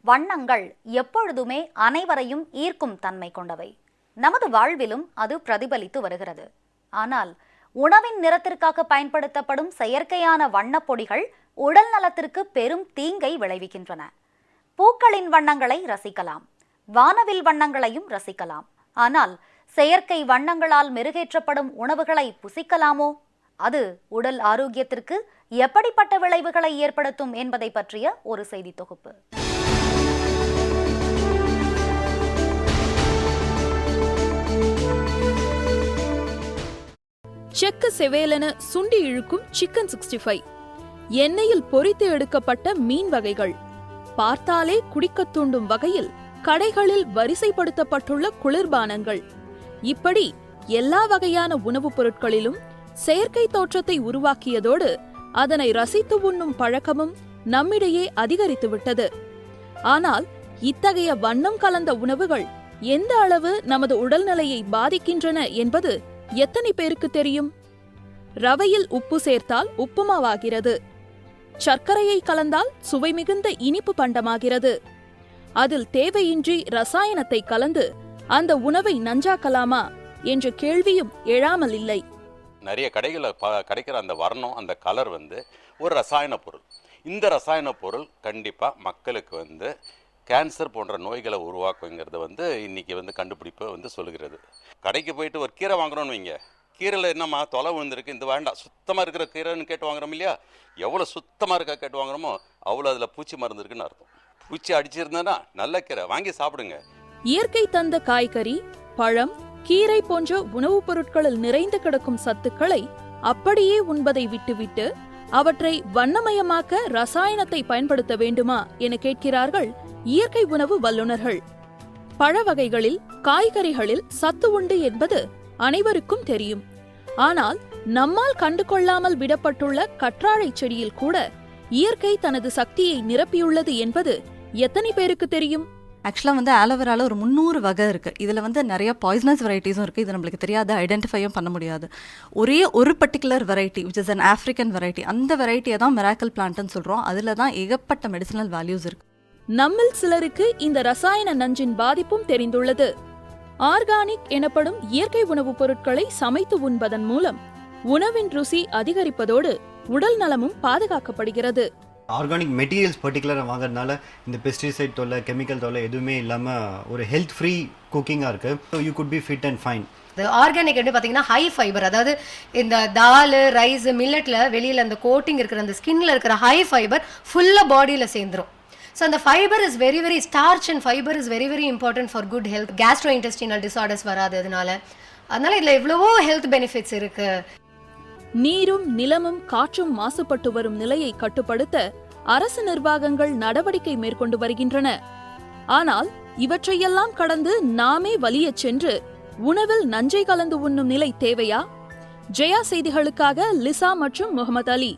வண்ணங்கள் எப்பொழுதுமே அனைவரையும் ஈர்க்கும் தன்மை கொண்டவை. நமது வாழ்விலும் அது பிரதிபலித்து வருகிறது. ஆனால் உணவின் நிறத்திற்காக பயன்படுத்தப்படும் செயற்கையான வண்ணப்பொடிகள் உடல் நலத்திற்கு பெரும் தீங்கை விளைவிக்கின்றன. பூக்களின் வண்ணங்களை ரசிக்கலாம், வானவில் வண்ணங்களையும் ரசிக்கலாம். ஆனால் செயற்கை வண்ணங்களால் மெருகேற்றப்படும் உணவுகளை புசிக்கலாமோ? அது உடல் ஆரோக்கியத்திற்கு எப்படிப்பட்ட விளைவுகளை ஏற்படுத்தும் என்பதை பற்றிய ஒரு செய்தி தொகுப்பு. செக்க செவேலென சுண்டி இழுக்கும் சிக்கன் 65, எண்ணெயில் பொரித்து எடுக்கப்பட்ட மீன் வகைகள், பார்த்தாலே குடிக்கத் தூண்டும் வகையில் கடைகளில் வரிசைப்படுத்தப்பட்டுள்ள குளிர்பானங்கள், இப்படி எல்லா வகையான உணவுப் பொருட்களிலும் செயற்கை தோற்றத்தை உருவாக்கியதோடு அதனை ரசித்து உண்ணும் பழக்கமும் நம்மிடையே அதிகரித்துவிட்டது. ஆனால் இத்தகைய வண்ணம் கலந்த உணவுகள் எந்த அளவு நமது உடல்நிலையை பாதிக்கின்றன என்பது எத்தனை பேருக்கு தெரியும்? ரவையில் உப்பு சேர்த்தால் உப்புமாவாகிறது, சர்க்கரையை கலந்தால் சுவை மிகுந்த இனிப்பு பண்டமாகிறது. அதில் தேவையின்றி ரசாயனத்தை கலந்து அந்த உணவை நஞ்சாக்கலாமா என்ற கேள்வியும் எழாமல் இல்லை. நிறைய கடைகளில் கிடைக்கிற அந்த வர்ணம், அந்த கலர் ஒரு ரசாயன பொருள். இந்த ரசாயன பொருள் கண்டிப்பாக மக்களுக்கு கேன்சர் போன்ற நோய்களை உருவாக்குங்கிறது இன்னைக்கு கண்டுபிடிப்பு சொல்லுகிறது. கடைக்கு போயிட்டு ஒரு கீரை வாங்குறோன்னு வைங்க, கீரையில் என்னம்மா தொலை விழுந்திருக்கு, இந்த வேண்டாம், சுத்தமாக இருக்கிற கீரைன்னு கேட்டு வாங்குறோம் இல்லையா? எவ்வளோ சுத்தமாக இருக்கா கேட்டு வாங்குறோமோ அவ்வளோ அதில் பூச்சி மருந்து இருக்குன்னு அர்த்தம். பூச்சி அடிச்சிருந்தா நல்ல கீரை வாங்கி சாப்பிடுங்க. இயற்கை தந்த காய்கறி, பழம், கீரை போன்ற உணவுப் பொருட்களில் நிறைந்து கிடக்கும் சத்துக்களை அப்படியே உண்பதை விட்டுவிட்டு அவற்றை வண்ணமயமாக்க ரசாயனத்தை பயன்படுத்த வேண்டுமா என கேட்கிறார்கள் இயற்கை உணவு வல்லுநர்கள். பழ வகைகளில், காய்கறிகளில் சத்து உண்டு என்பது அனைவருக்கும் தெரியும். ஆனால் நம்மால் கண்டு கொள்ளாமல் விடப்பட்டுள்ள கற்றாழை செடியில் கூட இயற்கை தனது சக்தியை நிரப்பியுள்ளது என்பது எத்தனை பேருக்கு தெரியும்? ஆக்சுவலாக ஆலோவேரால ஒரு 300 வகை இருக்குது. இதில் நிறைய பாய்சனஸ் வெரைட்டிஸும் இருக்குது. இது நம்மளுக்கு தெரியாது, ஐடென்டிஃபையும் பண்ண முடியாது. ஒரே ஒரு particular variety which is an African variety, அந்த வெரைட்டியை தான் மிராக்கிள் பிளான்ட்னு சொல்கிறோம். அதில் தான் ஏகப்பட்ட மெடிசினல் வேல்யூஸ் இருக்குது. நம்மில் சிலருக்கு இந்த ரசாயன நஞ்சின் பாதிப்பும் தெரிந்துள்ளது. ஆர்கானிக் எனப்படும் இயற்கை உணவுப் பொருட்களை சமைத்து உண்பதன் மூலம் உணவின் ருசி அதிகரிப்பதோடு உடல் நலமும் பாதுகாக்கப்படுகிறது. ஆர்கானிக் மெட்டீரியல்ஸ் பர்டிகுலராக வாங்குறதுனால இந்த பெஸ்டிசைட் தொல்லை, கெமிக்கல் தொல்லை எதுவுமே இல்லாமல் ஒரு ஹெல்த் ஃப்ரீ குக்கிங்காக இருக்குது. So you could be fit and fine. Organic பார்த்தீங்கன்னா ஹை ஃபைபர், அதாவது இந்த தால், ரைஸ், மில்லட்டில் வெளியில் அந்த கோட்டிங் இருக்கிற அந்த ஸ்கின்ல இருக்கிற ஹை ஃபைபர் ஃபுல்லாக பாடியில் சேர்ந்துடும். ஸோ அந்த fibre is very very starch and fibre is very very important for good health. Castro intestinal disorders வராது. அதனால இதில் எவ்வளவோ ஹெல்த் பெனிஃபிட்ஸ் இருக்கு. நீரும் நிலமும் காற்றும் மாசுபட்டு வரும் நிலையை கட்டுப்படுத்த அரசு நிர்வாகங்கள் நடவடிக்கை மேற்கொண்டு வருகின்றன. ஆனால் இவற்றையெல்லாம் கடந்து நாமே வலியச் சென்று உணவில் நஞ்சை கலந்து உண்ணும் நிலை தேவையா? ஜெயா செய்திகளுக்காக லிசா மற்றும் முகமது அலி.